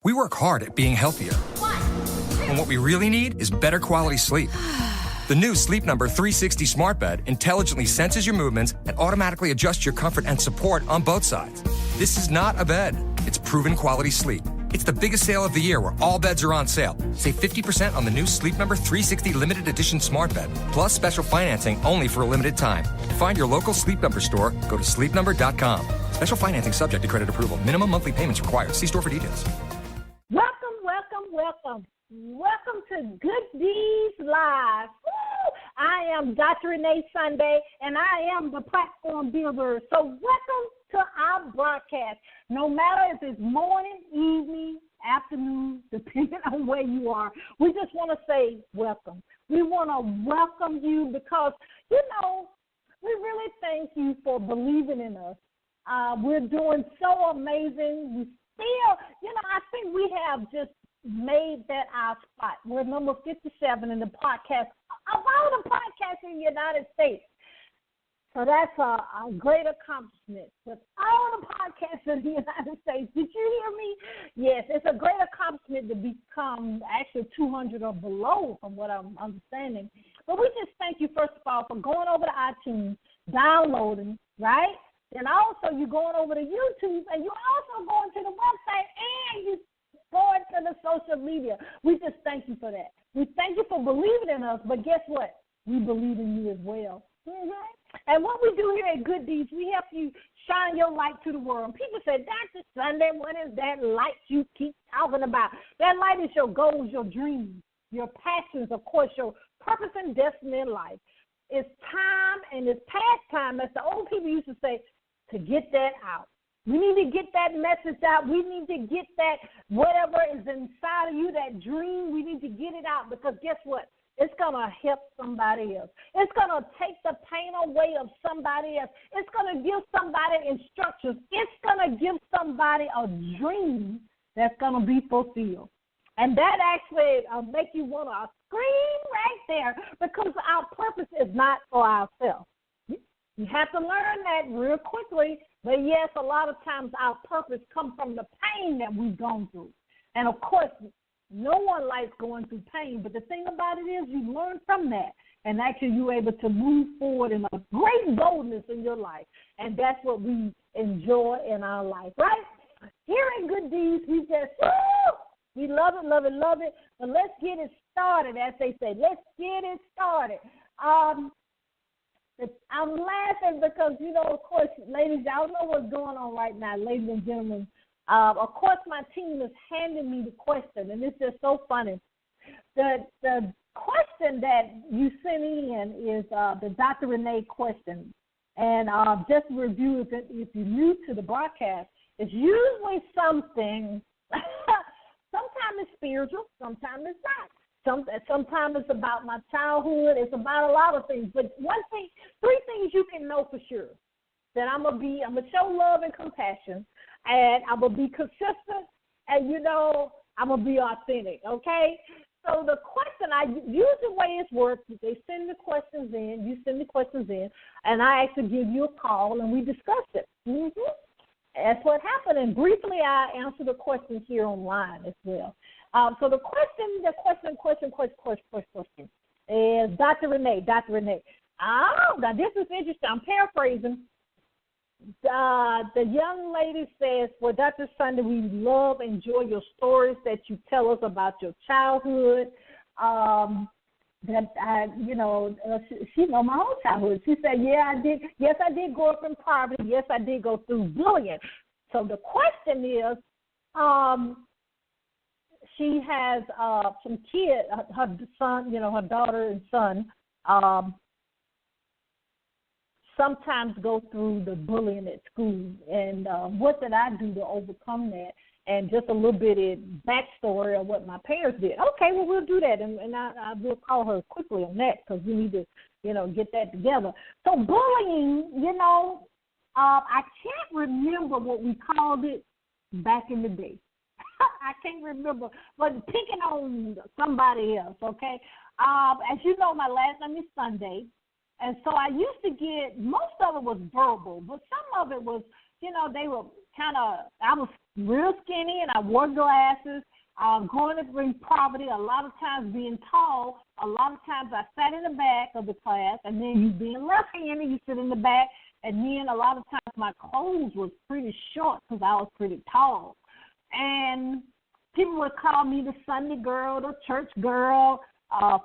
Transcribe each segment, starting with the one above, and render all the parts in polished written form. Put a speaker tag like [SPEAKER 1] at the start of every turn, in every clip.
[SPEAKER 1] We work hard at being healthier. And what we really need is better quality sleep. The new Sleep Number 360 smart bed intelligently senses your movements and automatically adjusts your comfort and support on both sides. This is not a bed. It's proven quality sleep. It's the biggest sale of the year where all beds are on sale. Save 50% on the new Sleep Number 360 limited edition smart bed, plus special financing only for a limited time. To find your local Sleep Number store, go to sleepnumber.com. Special financing subject to credit approval. Minimum monthly payments required. See store for details.
[SPEAKER 2] Welcome to Good Deeds Live. Woo! I am Dr. Renee Sunday, and I am the platform builder. So welcome to our broadcast. No matter if it's morning, evening, afternoon, depending on where you are, we just want to say welcome. We want to welcome you because, we really thank you for believing in us. We're doing so amazing. We still, I think we have just made that our spot. We're number 57 in the podcast, of all the podcasts in the United States. So that's a great accomplishment. With all the podcasts in the United States, did you hear me? Yes, it's a great accomplishment to become actually 200 or below from what I'm understanding. But we just thank you, first of all, for going over to iTunes, downloading, right? And also you're going over to YouTube, and you're also going to the website, and you going to the social media. We just thank you for that. We thank you for believing in us, but guess what? We believe in you as well. Mm-hmm. And what we do here at Good Deeds, we help you shine your light to the world. People say, Dr. Sunday, what is that light you keep talking about? That light is your goals, your dreams, your passions, of course, your purpose and destiny in life. It's time and it's past time, as the old people used to say, to get that out. We need to get that message out. We need to get that whatever is inside of you, that dream, we need to get it out because guess what? It's going to help somebody else. It's going to take the pain away of somebody else. It's going to give somebody instructions. It's going to give somebody a dream that's going to be fulfilled. And that actually make you want to scream right there because our purpose is not for ourselves. You have to learn that real quickly. But, yes, a lot of times our purpose comes from the pain that we've gone through. And, of course, no one likes going through pain. But the thing about it is you learn from that. And actually you're able to move forward in a great boldness in your life. And that's what we enjoy in our life, right? Here in Good Deeds, we just, we love it, love it, love it. But let's get it started, as they say. Let's get it started. I'm laughing because, of course, ladies, y'all know what's going on right now, ladies and gentlemen. Of course, my team is handing me the question, and it's just so funny. The question that you sent in is the Dr. Renee question. And just to review, if you're new to the broadcast, it's usually something, sometimes it's spiritual, sometimes it's not. Sometimes it's about my childhood. It's about a lot of things. But three things you can know for sure. That I'm going to show love and compassion, and I'm going to be consistent, and, I'm going to be authentic, okay? So the question, use the way it's worked. They send the questions in, you send the questions in, and I actually give you a call, and we discuss it. Mm-hmm. That's what happened. And briefly, I answer the questions here online as well. So the question is Dr. Renee. Oh, now this is interesting. I'm paraphrasing. The young lady says, well, Dr. Sunday, we love, enjoy your stories that you tell us about your childhood. She know my whole childhood. She said, yeah, I did. Yes, I did grow up in poverty. Yes, I did go through bullying. So the question is, she has some kids, her son, her daughter and son, sometimes go through the bullying at school. And what did I do to overcome that? And just a little bit of backstory of what my parents did. Okay, well, we'll do that. And I will call her quickly on that because we need to, get that together. So bullying, I can't remember what we called it back in the day. I can't remember, but picking on somebody else, okay? As you know, my last name is Sunday, and so I used to get, most of it was verbal, but some of it was, they were I was real skinny and I wore glasses. Growing up in poverty, a lot of times being tall, a lot of times I sat in the back of the class, and then you being left-handed, you sit in the back, and then a lot of times my clothes was pretty short because I was pretty tall. And people would call me the Sunday girl, the church girl,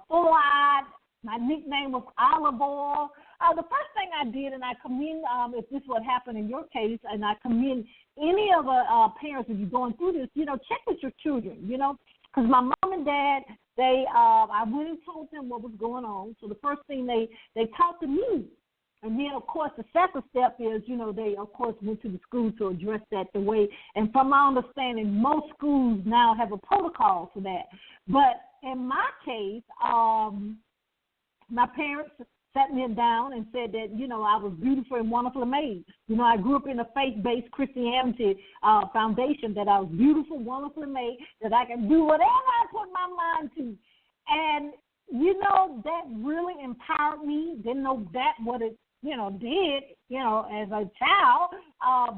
[SPEAKER 2] full-eyed. My nickname was Olive Oil. The first thing I did, and I commend, if this would happen in your case, and I commend any of the parents, if you're going through this, check with your children, because my mom and dad, I went and told them what was going on. So the first thing they talked to me. And then, of course, the second step is, they, of course, went to the school to address that the way. And from my understanding, most schools now have a protocol for that. But in my case, my parents sat me down and said that, I was beautiful and wonderfully made. I grew up in a faith-based Christianity foundation, that I was beautiful, wonderfully made, that I can do whatever I put my mind to. And, that really empowered me. Didn't know that what it, did, as a child,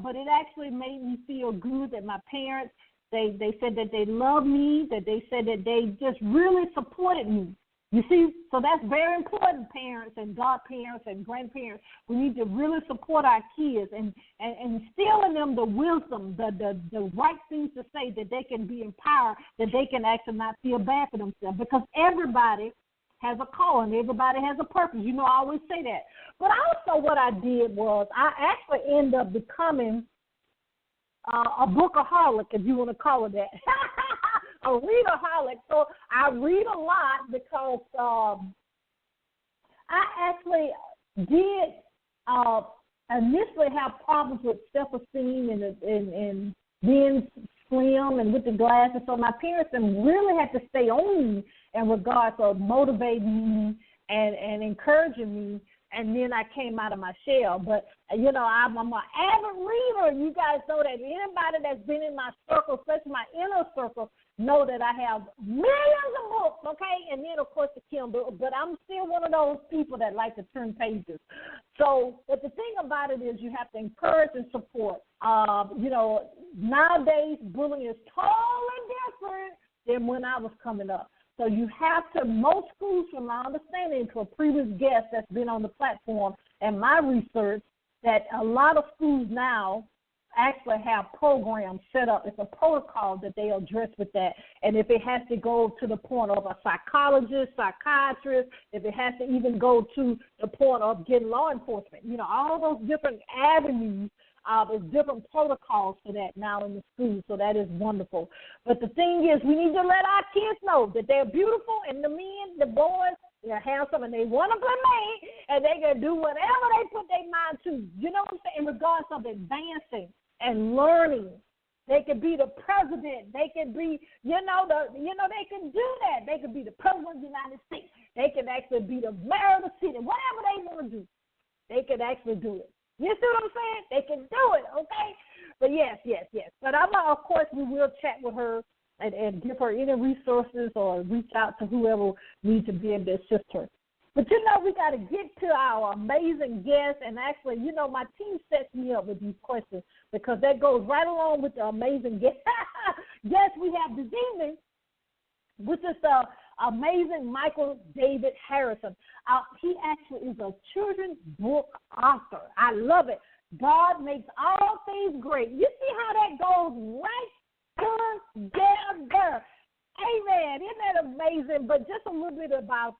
[SPEAKER 2] but it actually made me feel good that my parents, they said that they loved me, that they said that they just really supported me. You see, so that's very important, parents and godparents and grandparents. We need to really support our kids and instill in them the wisdom, the right things to say, that they can be empowered, that they can actually not feel bad for themselves, because everybody has a calling. Everybody has a purpose. I always say that. But also what I did was I actually ended up becoming a bookaholic, if you want to call it that. A readaholic. So I read a lot because I actually did initially have problems with self-esteem and being slim and with the glasses. So my parents really had to stay on me in regards of motivating me and encouraging me. And then I came out of my shell. But, I'm an avid reader. You guys know that. Anybody that's been in my circle, especially my inner circle, know that I have millions of books, okay? And then, of course, the Kindle. But I'm still one of those people that like to turn pages. So, but the thing about it is you have to encourage and support. Nowadays, bullying is totally different than when I was coming up. So you have to, most schools, from my understanding, to a previous guest that's been on the platform and my research, that a lot of schools now actually have programs set up. It's a protocol that they address with that. And if it has to go to the point of a psychologist, psychiatrist, if it has to even go to the point of getting law enforcement, all those different avenues. There's different protocols for that now in the school, so that is wonderful. But the thing is, we need to let our kids know that they're beautiful, and the men, the boys, they're handsome, and they wonderfully made, and they can do whatever they put their mind to. You know what I'm saying? In regards of advancing and learning, they could be the president. They could be, they can do that. They could be the president of the United States. They can actually be the mayor of the city. Whatever they want to do, they could actually do it. You see what I'm saying? They can do it, okay? But yes. But of course, we will chat with her and give her any resources or reach out to whoever needs to be able to assist her. But, we got to get to our amazing guest. And actually, my team sets me up with these questions because that goes right along with the amazing guest. Yes, we have this evening, which is the amazing Michael David Harrison. He actually is a children's book author. I love it. God makes all things great. You see how that goes right together. Amen. Isn't that amazing? But just a little bit about,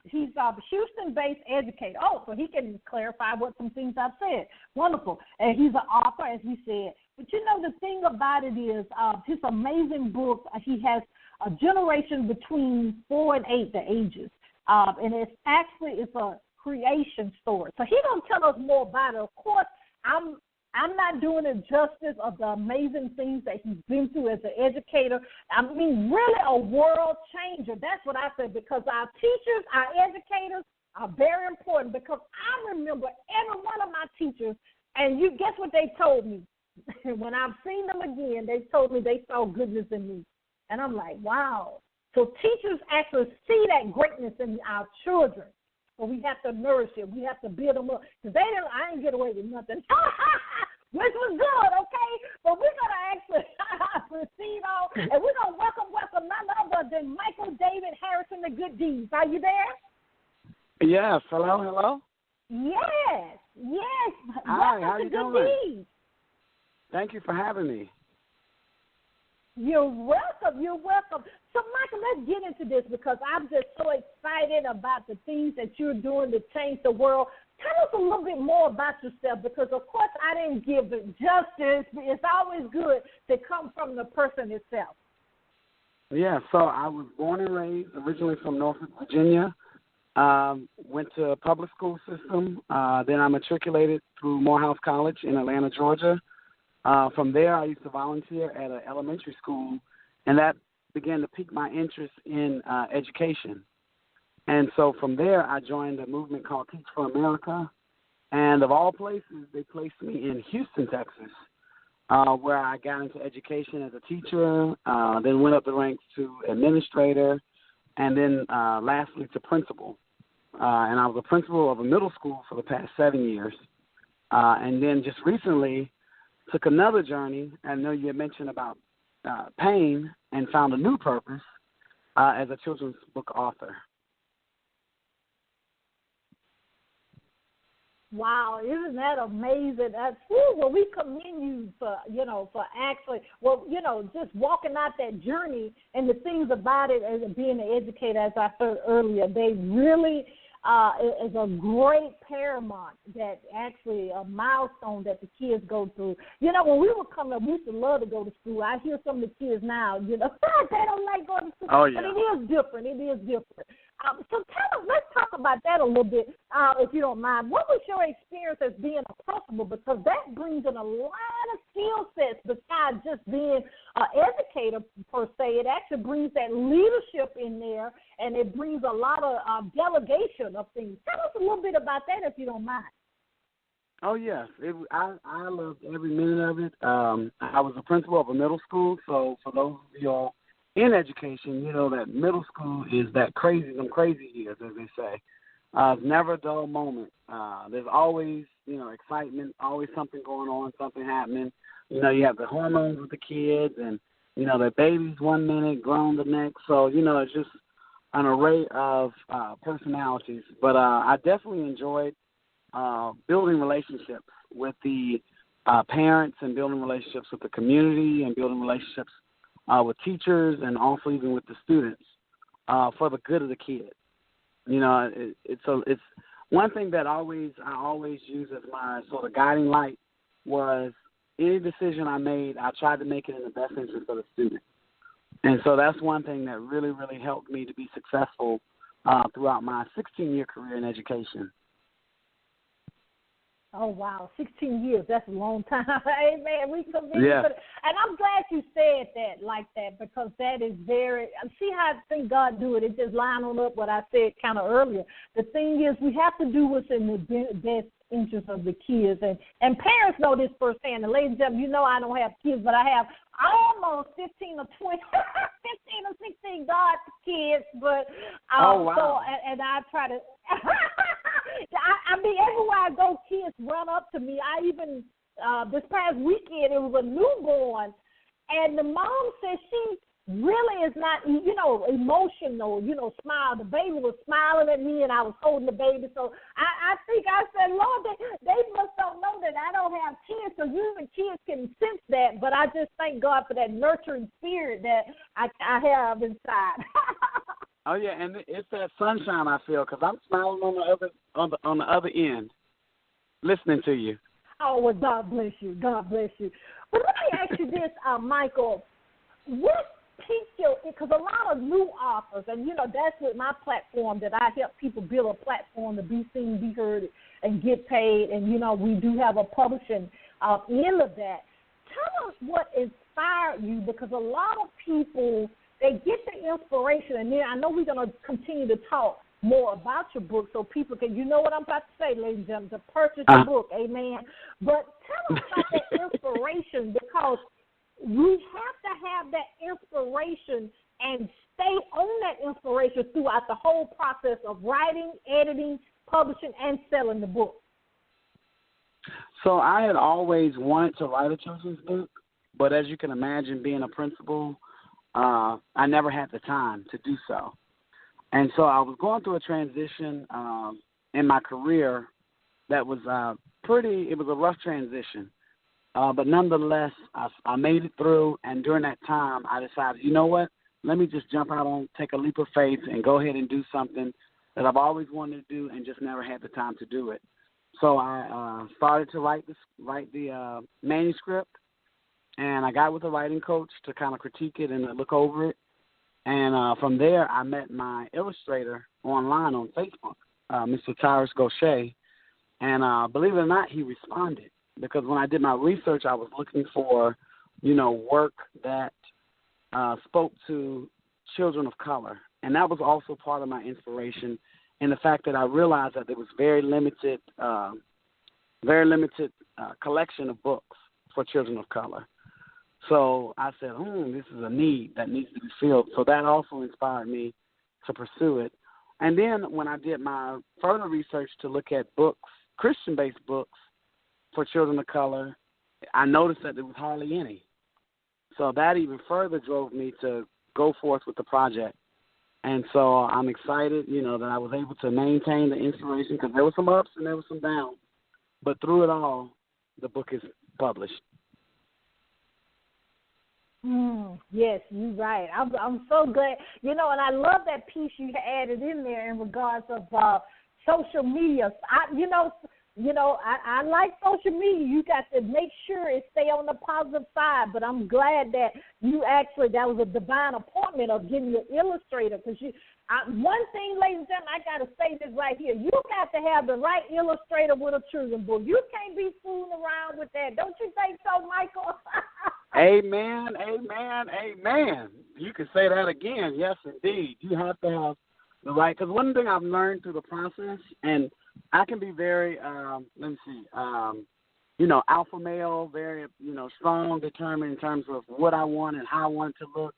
[SPEAKER 2] he's a Houston-based educator. Oh, so he can clarify what some things I've said. Wonderful. And he's an author, as he said. But the thing about it is his amazing book, he has a generation between 4 and 8, the ages. And it's a creation story. So he's going to tell us more about it. Of course, I'm not doing it justice of the amazing things that he's been through as an educator. I mean, really a world changer. That's what I said, because our teachers, our educators are very important, because I remember every one of my teachers, and you guess what they told me? When I've seen them again, they told me they saw goodness in me. And I'm like, wow. So teachers actually see that greatness in our children. So we have to nourish it. We have to build them up. Because I ain't get away with nothing. which was good, okay? But we're going to actually proceed on, and we're going to welcome none other than Michael David Harrison, the Good Deeds. Are you there?
[SPEAKER 3] Yes. Hello.
[SPEAKER 2] Yes.
[SPEAKER 3] Hi,
[SPEAKER 2] welcome
[SPEAKER 3] how
[SPEAKER 2] to
[SPEAKER 3] you
[SPEAKER 2] Good
[SPEAKER 3] doing?
[SPEAKER 2] Deeds.
[SPEAKER 3] Thank you for having me.
[SPEAKER 2] You're welcome. So, Michael, let's get into this because I'm just so excited about the things that you're doing to change the world. Tell us a little bit more about yourself because, of course, I didn't give it justice. It's always good to come from the person itself.
[SPEAKER 3] Yeah, so I was born and raised originally from Norfolk, Virginia. Went to a public school system. Then I matriculated through Morehouse College in Atlanta, Georgia. From there, I used to volunteer at an elementary school, and that began to pique my interest in education. And so from there, I joined a movement called Teach for America. And of all places, they placed me in Houston, Texas, where I got into education as a teacher, then went up the ranks to administrator, and then lastly to principal. And I was a principal of a middle school for the past 7 years. And then just recently took another journey. I know you had mentioned about pain and found a new purpose as a children's book author.
[SPEAKER 2] Wow, isn't that amazing? Well, we commend you for actually, just walking out that journey and the things about it as being an educator, as I said earlier, they really is a great paramount that actually a milestone that the kids go through. When we were coming up, we used to love to go to school. I hear some of the kids now, they don't like going to school.
[SPEAKER 3] Oh, yeah.
[SPEAKER 2] But it is different. So tell us, let's talk about that a little bit, if you don't mind. What was your experience as being a principal? Because that brings in a lot of skill sets besides just being an educator per se. It actually brings that leadership in there, and it brings a lot of delegation of things. Tell us a little bit about that, if you don't mind.
[SPEAKER 3] Oh, yes. I loved every minute of it. I was a principal of a middle school, so for those of y'all in education, you know that middle school is them crazy years, as they say. Never a dull moment. There's always, excitement, always something going on, something happening. You have the hormones with the kids, and, they're babies one minute, grown the next. So, it's just an array of personalities. But I definitely enjoyed building relationships with the parents and building relationships with the community and building relationships with teachers and also even with the students for the good of the kid. It's one thing that I always use as my sort of guiding light was any decision I made, I tried to make it in the best interest of the student. And so that's one thing that really, really helped me to be successful throughout my 16-year career in education.
[SPEAKER 2] Oh, wow, 16 years, that's a long time. Amen. We committed
[SPEAKER 3] Yeah.
[SPEAKER 2] to it. And I'm glad you said that like that because that is see how I think God do it. It just line on up what I said kind of earlier. The thing is we have to do what's in the best interest of the kids. And parents know this firsthand. And ladies and gentlemen, I don't have kids, but I have almost 15 or 20, 15 or 16 God kids. But
[SPEAKER 3] oh, wow.
[SPEAKER 2] So, and I try to I mean, everywhere I go, kids run up to me. I even, this past weekend, it was a newborn, and the mom said she really is not, emotional, smile. The baby was smiling at me, and I was holding the baby. So I think I said, Lord, they must don't know that I don't have kids, so usually kids can sense that. But I just thank God for that nurturing spirit that I have inside.
[SPEAKER 3] Oh yeah, and it's that sunshine I feel because I'm smiling on the other end, listening to you.
[SPEAKER 2] Oh well, God bless you. God bless you. But let me ask you this, Michael. What piqued your? Because a lot of new authors, and that's with my platform that I help people build a platform to be seen, be heard, and get paid. And we do have a publishing end of that. Tell us what inspired you, because a lot of people. They get the inspiration, and then I know we're going to continue to talk more about your book so people can, what I'm about to say, ladies and gentlemen, to purchase your book, amen. But tell us about that inspiration, because we have to have that inspiration and stay on that inspiration throughout the whole process of writing, editing, publishing, and selling the book.
[SPEAKER 3] So I had always wanted to write a children's book, but as you can imagine, being a principal, I never had the time to do so. And so I was going through a transition in my career that was it was a rough transition. But nonetheless, I made it through, and during that time, I decided, you know what, let me just jump out on, take a leap of faith, and go ahead and do something that I've always wanted to do and just never had the time to do it. So I started to write the manuscript, and I got with a writing coach to kind of critique it and look over it. And from there, I met my illustrator online on Facebook, Mr. Tyrus Gaucher, and believe it or not, he responded. Because when I did my research, I was looking for, work that spoke to children of color. And that was also part of my inspiration in the fact that I realized that there was very limited collection of books for children of color. So I said, this is a need that needs to be filled. So that also inspired me to pursue it. And then when I did my further research to look at books, Christian-based books, for children of color, I noticed that there was hardly any. So that even further drove me to go forth with the project. And so I'm excited, that I was able to maintain the inspiration because there were some ups and there were some downs. But through it all, the book is published.
[SPEAKER 2] Yes, you're right. I'm so glad. And I love that piece you added in there in regards of social media. I like social media. You got to make sure it stay on the positive side. But I'm glad that that was a divine appointment of getting your illustrator. Because one thing, ladies and gentlemen, I got to say this right here. You got to have the right illustrator with a children's book. You can't be fooling around with that. Don't you think so, Michael?
[SPEAKER 3] Amen, amen, amen. You can say that again. Yes, indeed. You have to have the right. Because one thing I've learned through the process, and I can be very, alpha male, very, strong, determined in terms of what I want and how I want it to look.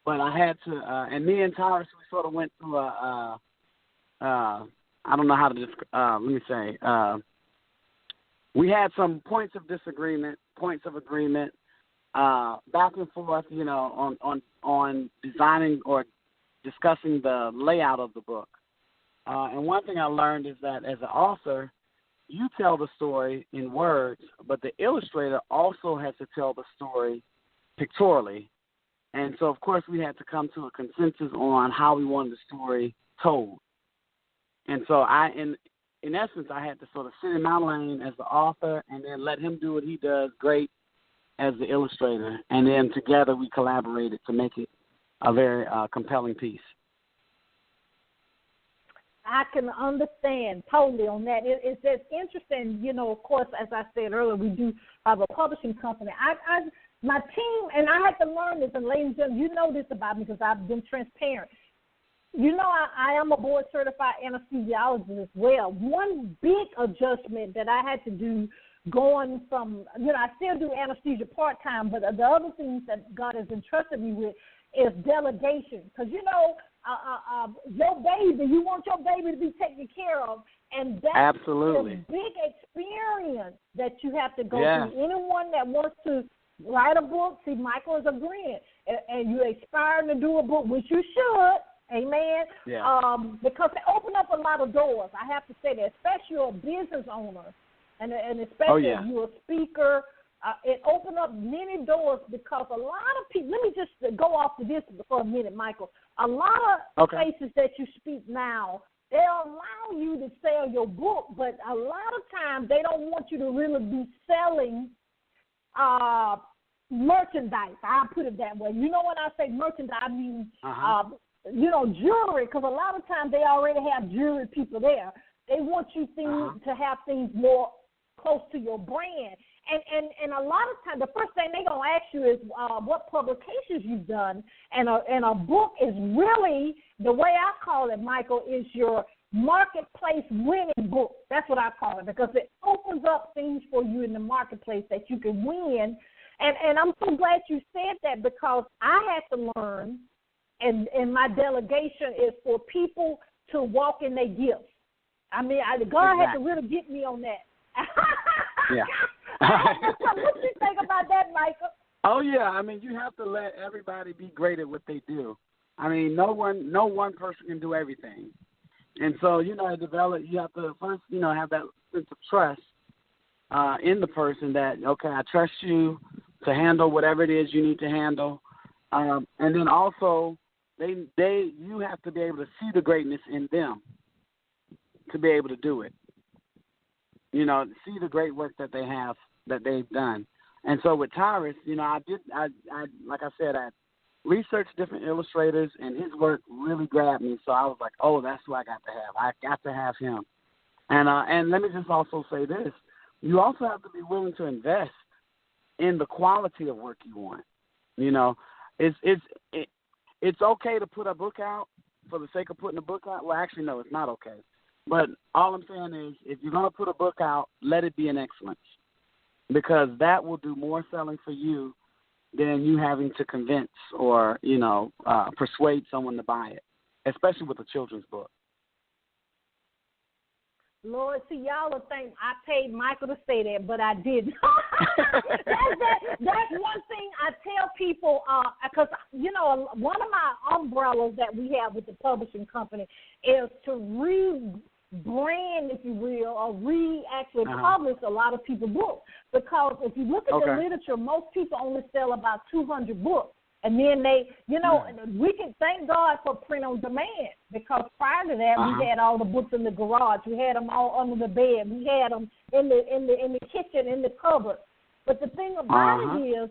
[SPEAKER 3] But I had to, and me and Tyrus, we sort of went through I don't know how to describe, we had some points of disagreement, points of agreement, back and forth, on designing or discussing the layout of the book. And one thing I learned is that as an author, you tell the story in words, but the illustrator also has to tell the story pictorially. And so, of course, we had to come to a consensus on how we wanted the story told. And so in essence, I had to sort of sit in my lane as the author and then let him do what he does great as the illustrator. And then together we collaborated to make it a very compelling piece.
[SPEAKER 2] I can understand totally on that. It's just interesting, of course, as I said earlier, we do have a publishing company. My team, and I had to learn this, and ladies and gentlemen, you know this about me because I've been transparent. I am a board-certified anesthesiologist as well. One big adjustment that I had to do going from, I still do anesthesia part-time, but the other things that God has entrusted me with is delegation. Because, your baby, you want your baby to be taken care of, and that's
[SPEAKER 3] absolutely
[SPEAKER 2] a big experience that you have to go through. Anyone that wants to write a book, see, Michael is agreeing, and you're aspiring to do a book, which you should, amen, because they open up a lot of doors. I have to say that, especially you're a business owner, and especially if you're a speaker. It opened up many doors because a lot of people, let me just go off to this for a minute, Michael. A lot of places that you speak now, they'll allow you to sell your book, but a lot of times they don't want you to really be selling merchandise. I'll put it that way. When I say merchandise, I mean, jewelry, because a lot of times they already have jewelry people there. They want you to have things more close to your brand. And a lot of times, the first thing they're going to ask you is what publications you've done. And a book is really, the way I call it, Michael, is your marketplace winning book. That's what I call it, because it opens up things for you in the marketplace that you can win. And I'm so glad you said that, because I had to learn, and my delegation is for people to walk in their gifts. I mean, God had to really get me on that.
[SPEAKER 3] Yeah.
[SPEAKER 2] What do you think about that, Michael?
[SPEAKER 3] Oh yeah, I mean you have to let everybody be great at what they do. I mean no one person can do everything, and so you have to first have that sense of trust in the person that okay, I trust you to handle whatever it is you need to handle, and then also you have to be able to see the greatness in them to be able to do it. See the great work that they've done. And so with Tyrus, I like I said, I researched different illustrators, and his work really grabbed me. So I was like, oh, that's who I got to have. I got to have him. And let me just also say this: you also have to be willing to invest in the quality of work you want. It's okay to put a book out for the sake of putting a book out. Well, actually, no, it's not okay. But all I'm saying is, if you're going to put a book out, let it be an excellence, because that will do more selling for you than you having to convince or, persuade someone to buy it, especially with a children's book.
[SPEAKER 2] Lord, see, y'all will think I paid Michael to say that, but I didn't. That's one thing I tell people, because, one of my umbrellas that we have with the publishing company is to rebrand, if you will, or actually publish a lot of people's books. Because if you look at the literature, most people only sell about 200 books. And then we can thank God for print on demand, because prior to that, we had all the books in the garage. We had them all under the bed. We had them in the kitchen, in the cupboard. But the thing about it is,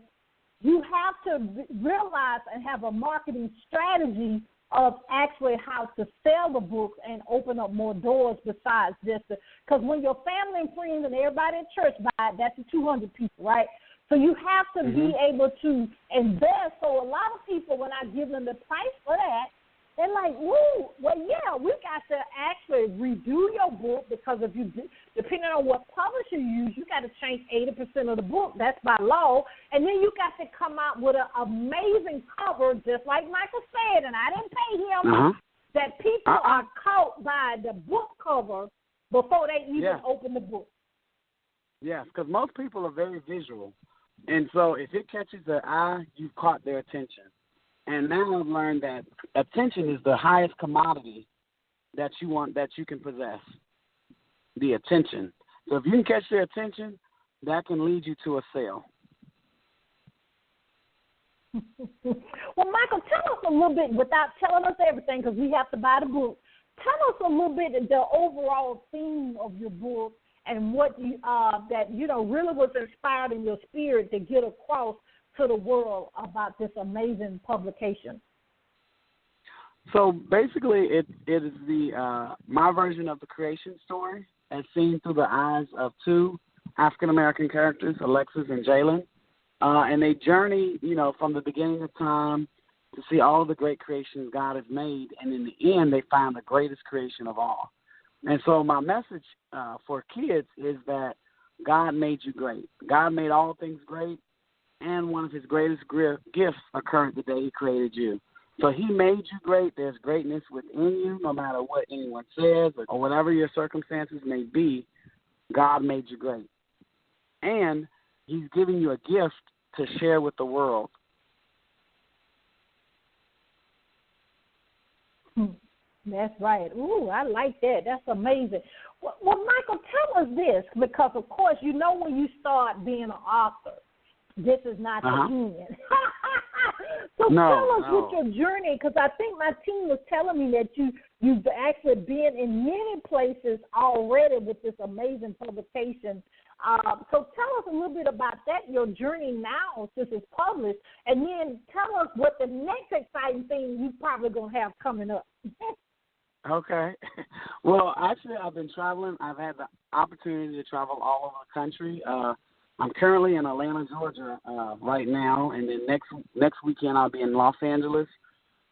[SPEAKER 2] you have to realize and have a marketing strategy of actually how to sell the books and open up more doors besides just because when your family and friends and everybody in church buy it, that's the 200 people, right? So you have to be able to invest. So a lot of people, when I give them the price for that, they're like, "Woo, well, yeah, we got to actually redo your book, because if you, depending on what publisher you use, you got to change 80% of the book. That's by law. And then you got to come out with an amazing cover, just like Michael said, and I didn't pay him, that people are caught by the book cover before they even open the book."
[SPEAKER 3] Yes, because most people are very visual. And so if it catches their eye, you've caught their attention. And now I've learned that attention is the highest commodity that you can possess, the attention. So if you can catch their attention, that can lead you to a sale.
[SPEAKER 2] Well, Michael, tell us a little bit, without telling us everything, because we have to buy the book. Tell us a little bit of the overall theme of your book, and what you really was inspired in your spirit to get across to the world about this amazing publication.
[SPEAKER 3] So basically, it is my version of the creation story, as seen through the eyes of two African American characters, Alexis and Jaylen, and they journey, from the beginning of time to see all of the great creations God has made, and in the end, they find the greatest creation of all. And so my message for kids is that God made you great. God made all things great, and one of his greatest gifts occurred the day he created you. So he made you great. There's greatness within you, no matter what anyone says or whatever your circumstances may be. God made you great. And he's giving you a gift to share with the world.
[SPEAKER 2] That's right. Ooh, I like that. That's amazing. Well, Michael, tell us this, because, of course, when you start being an author, this is not the end. So tell us with your journey, because I think my team was telling me that you've actually been in many places already with this amazing publication. So tell us a little bit about that, your journey now since it's published, and then tell us what the next exciting thing you're probably going to have coming up.
[SPEAKER 3] Okay. Well, actually, I've been traveling. I've had the opportunity to travel all over the country. I'm currently in Atlanta, Georgia, right now, and then next weekend I'll be in Los Angeles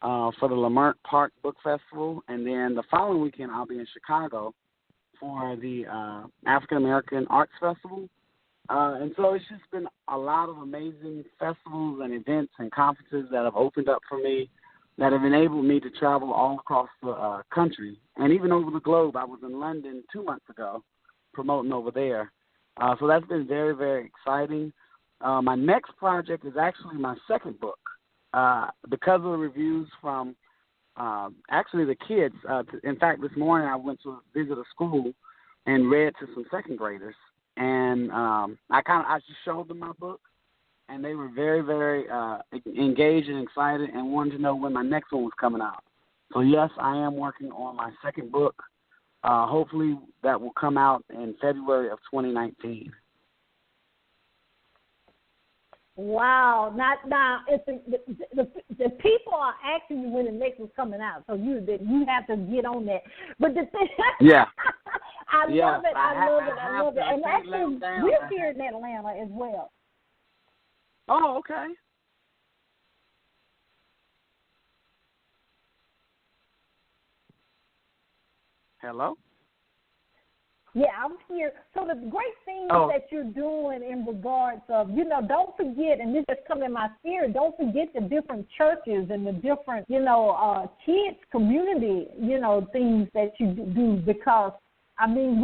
[SPEAKER 3] for the Lamert Park Book Festival, and then the following weekend I'll be in Chicago for the African American Arts Festival. And so it's just been a lot of amazing festivals and events and conferences that have opened up for me, that have enabled me to travel all across the country and even over the globe. I was in London 2 months ago promoting over there. So that's been very, very exciting. My next project is actually my second book. Because of the reviews from actually the kids. In fact, this morning I went to visit a school and read to some second graders. And I just showed them my book, and they were very, very engaged and excited and wanted to know when my next one was coming out. So, yes, I am working on my second book. Hopefully that will come out in February of 2019.
[SPEAKER 2] Wow! Now, it's the people are asking you when the next one's coming out, so you have to get on that. But the thing,
[SPEAKER 3] yeah,
[SPEAKER 2] I love it. I love it. And actually, we're here in Atlanta as well.
[SPEAKER 3] Oh, okay. Hello?
[SPEAKER 2] Yeah, I'm here. So the great thing that you're doing in regards of, don't forget, and this just come in my spirit, don't forget the different churches and the different, kids community, things that you do, because, I mean,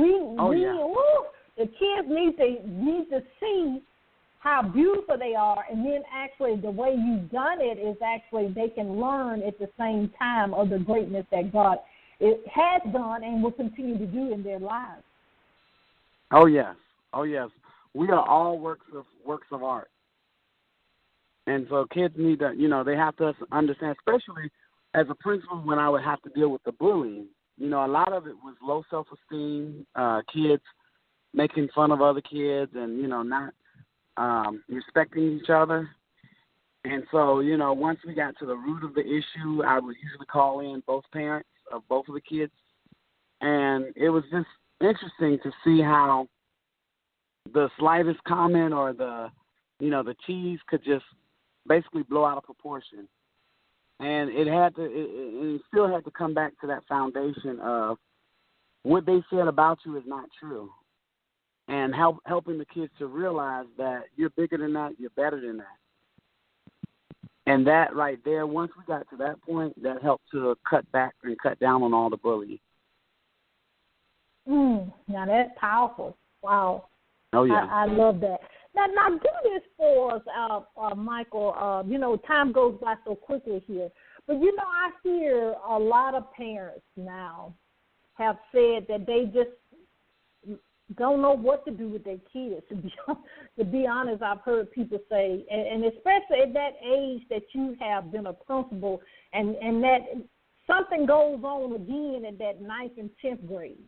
[SPEAKER 2] the kids need to see how beautiful they are, and then actually the way you've done it is actually they can learn at the same time of the greatness that God has done and will continue to do in their lives.
[SPEAKER 3] Oh yes. We are all works of art, and so kids need to, they have to understand. Especially as a principal, when I would have to deal with the bullying, a lot of it was low self-esteem, kids making fun of other kids, and not respecting each other. And so, once we got to the root of the issue, I would usually call in both parents of both of the kids, and it was just interesting to see how the slightest comment or the tease could just basically blow out of proportion. And it still had to come back to that foundation of what they said about you is not true, and helping the kids to realize that you're bigger than that, you're better than that. And that right there, once we got to that point, that helped to cut back and cut down on all the bullying.
[SPEAKER 2] Now that's powerful. Wow.
[SPEAKER 3] Oh yeah.
[SPEAKER 2] I love that. Now do this for us, Michael. Time goes by so quickly here, but I hear a lot of parents now have said that they just don't know what to do with their kids. To be honest, I've heard people say, and especially at that age that you have been a principal, and that something goes on again in that 9th and 10th grade.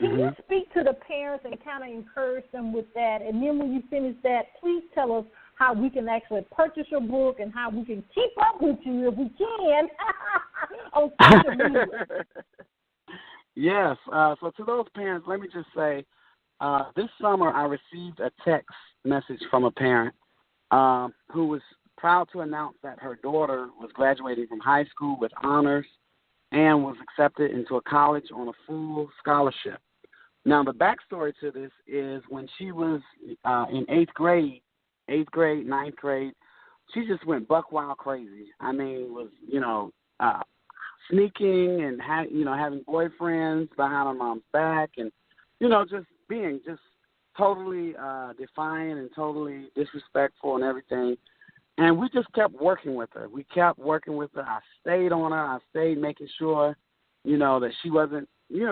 [SPEAKER 2] Can you speak to the parents and kind of encourage them with that? And then when you finish that, please tell us how we can actually purchase your book and how we can keep up with you if we can on social media.
[SPEAKER 3] Yes. So to those parents, let me just say, this summer I received a text message from a parent who was proud to announce that her daughter was graduating from high school with honors and was accepted into a college on a full scholarship. Now, the backstory to this is when she was in 8th grade, 9th grade, she just went buck wild crazy. I mean, was, sneaking and, having boyfriends behind her mom's back and, just being just totally defiant and totally disrespectful and everything. And we just kept working with her. I stayed on her. I stayed making sure, that she wasn't,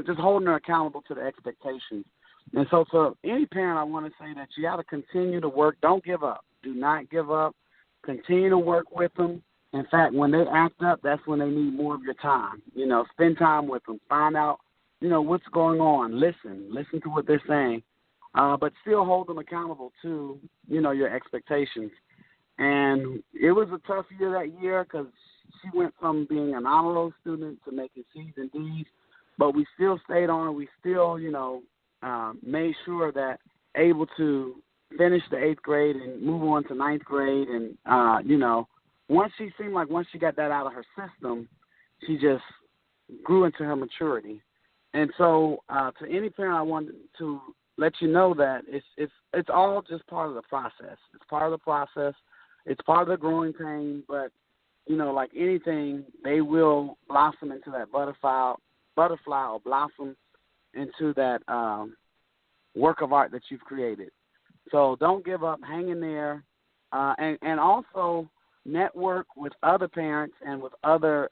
[SPEAKER 3] just holding her accountable to the expectations. And so for any parent, I want to say that you got to continue to work. Don't give up. Do not give up. Continue to work with them. In fact, when they act up, that's when they need more of your time. Spend time with them. Find out, what's going on. Listen to what they're saying. But still hold them accountable to, your expectations. And it was a tough year that year because she went from being an honor roll student to making C's and D's, but we still stayed on her. We still, made sure that able to finish the 8th grade and move on to 9th grade. And, once she got that out of her system, she just grew into her maturity. And so to any parent, I wanted to let you know that it's all just part of the process. It's part of the process. It's part of the growing pain, but, like anything, they will blossom into that butterfly or blossom into that work of art that you've created. So don't give up. Hang in there. And also network with other parents and with other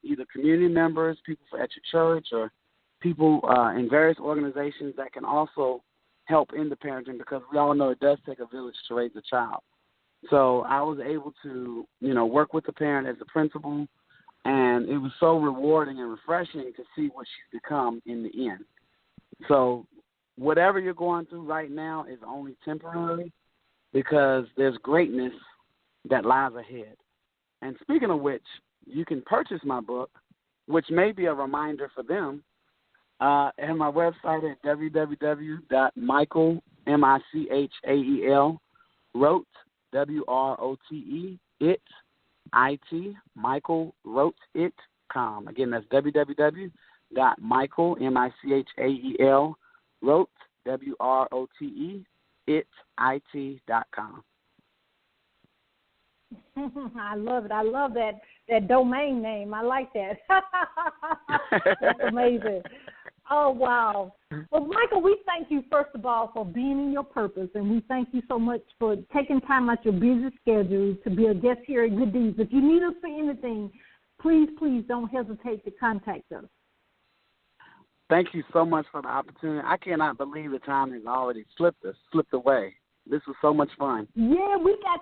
[SPEAKER 3] either community members, people at your church, or people in various organizations that can also help in the parenting, because we all know it does take a village to raise a child. So I was able to, work with the parent as a principal, and it was so rewarding and refreshing to see what she's become in the end. So whatever you're going through right now is only temporary, because there's greatness that lies ahead. And speaking of which, you can purchase my book, which may be a reminder for them, at my website at www.michael, M-I-C-H-A-E-L, wrote, W-R-O-T-E, it, Michael wrote it.com. Again, that's www.michael, M-I-C-H-A-E-L, wrote, W-R-O-T-E, it.com.
[SPEAKER 2] I love it. I love that domain name. I like that. That's amazing. Oh, wow. Well, Michael, we thank you, first of all, for being in your purpose, and we thank you so much for taking time out your busy schedule to be a guest here at Good Deeds. If you need us for anything, please don't hesitate to contact us.
[SPEAKER 3] Thank you so much for the opportunity. I cannot believe the time has already slipped away. This was so much fun.
[SPEAKER 2] Yeah, we had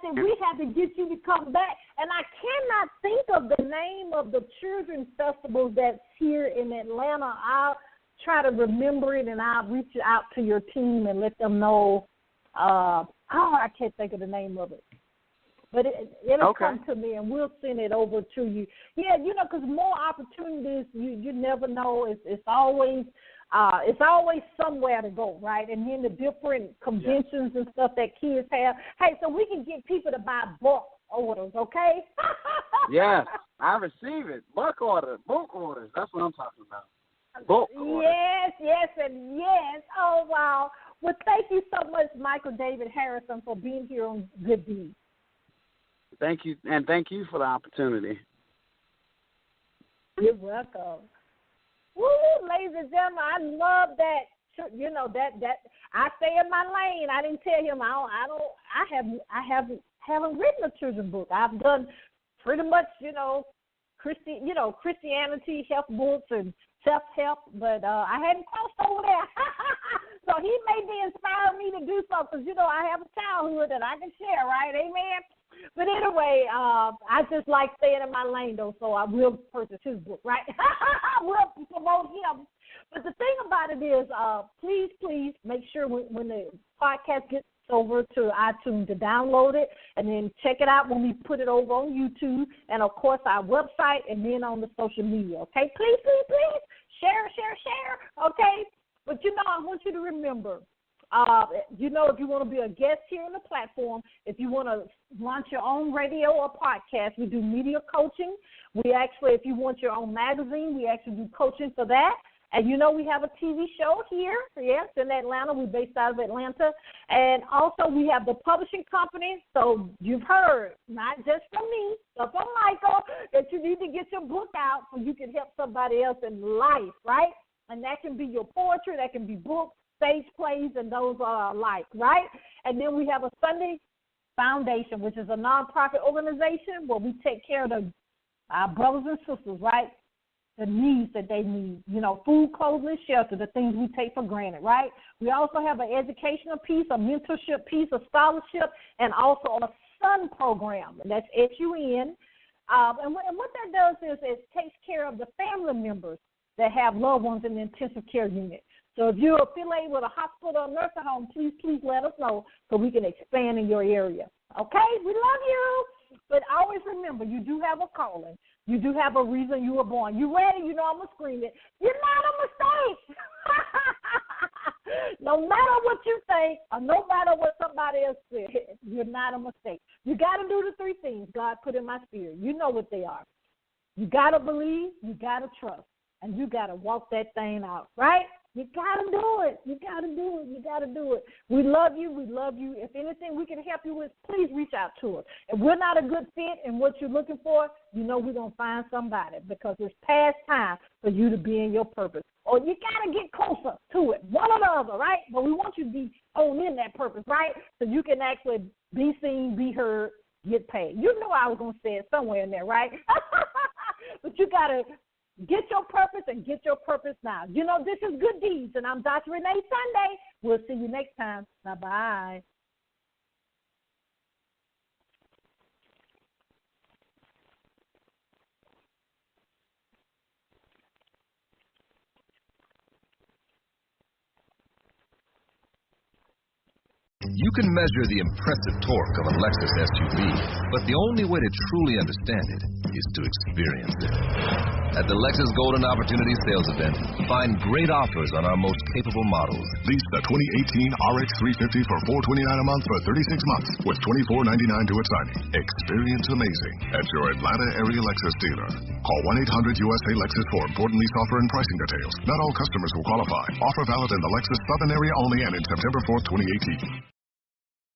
[SPEAKER 2] to get you to come back. And I cannot think of the name of the children's festival that's here in Atlanta. I'll try to remember it, and I'll reach out to your team and let them know. I can't think of the name of it. But it'll come to me, and we'll send it over to you. Yeah, because more opportunities, you never know. It's always somewhere to go, right? And then the different conventions and stuff that kids have. Hey, so we can get people to buy book orders, okay?
[SPEAKER 3] Yes, I receive it. Book orders. That's what I'm talking about. Book orders.
[SPEAKER 2] Yes, and yes. Oh, wow. Well, thank you so much, Michael David Harrison, for being here on Good Deeds.
[SPEAKER 3] Thank you, and thank you for the opportunity.
[SPEAKER 2] You're welcome. Woo, ladies and gentlemen, I love that. That I stay in my lane. I didn't tell him I haven't written a children's book. I've done pretty much Christianity, health books, and self-help, but I hadn't crossed over there. So he may be inspiring me to do something, because I have a childhood that I can share, right? Amen. But anyway, I just like staying in my lane, though, so I will purchase his book, right? I will promote him. But the thing about it is, please make sure when the podcast gets over to iTunes to download it, and then check it out when we put it over on YouTube, and, of course, our website, and then on the social media, okay? Please, share, okay? But, I want you to remember, if you want to be a guest here on the platform, if you want to launch your own radio or podcast, we do media coaching. We actually, if you want your own magazine, we actually do coaching for that. And we have a TV show here, yes, in Atlanta. We're based out of Atlanta. And also we have the publishing company. So you've heard, not just from me, but from Michael, that you need to get your book out so you can help somebody else in life, right? And that can be your poetry, that can be books, stage plays, and those are alike, right? And then we have a Sunday Foundation, which is a nonprofit organization where we take care of our brothers and sisters, right? The needs that they need, food, clothing, and shelter, the things we take for granted, right? We also have an educational piece, a mentorship piece, a scholarship, and also a SUN program, and that's SUN. And what that does is it takes care of the family members that have loved ones in the intensive care unit. So if you're affiliated with a hospital or nursing home, please let us know so we can expand in your area. Okay? We love you. But always remember, you do have a calling. You do have a reason you were born. You ready? I'm going to scream it. You're not a mistake. No matter what you think or no matter what somebody else said, you're not a mistake. You got to do the three things God put in my spirit. You know what they are. You got to believe, you got to trust, and you got to walk that thing out, right? You got to do it. You got to do it. We love you. If anything we can help you with, please reach out to us. If we're not a good fit in what you're looking for, we're going to find somebody, because it's past time for you to be in your purpose. or you got to get closer to it, one or the other, right? But we want you to be on in that purpose, right? So you can actually be seen, be heard, get paid. You know I was going to say it somewhere in there, right? But you got to get your purpose and get your purpose now. You know, this is Good Deeds, and I'm Dr. Renee Sunday. We'll see you next time. Bye-bye.
[SPEAKER 4] You can measure the impressive torque of a Lexus SUV, but the only way to truly understand it is to experience it. At the Lexus Golden Opportunity Sales Event, find great offers on our most capable models.
[SPEAKER 5] Lease the 2018 RX 350 for $429 a month for 36 months with $24.99 to its signing. Experience amazing at your Atlanta area Lexus dealer. Call 1-800-USA-LEXUS for important lease offer and pricing details. Not all customers will qualify. Offer valid in the Lexus Southern area only and in September 4th, 2018.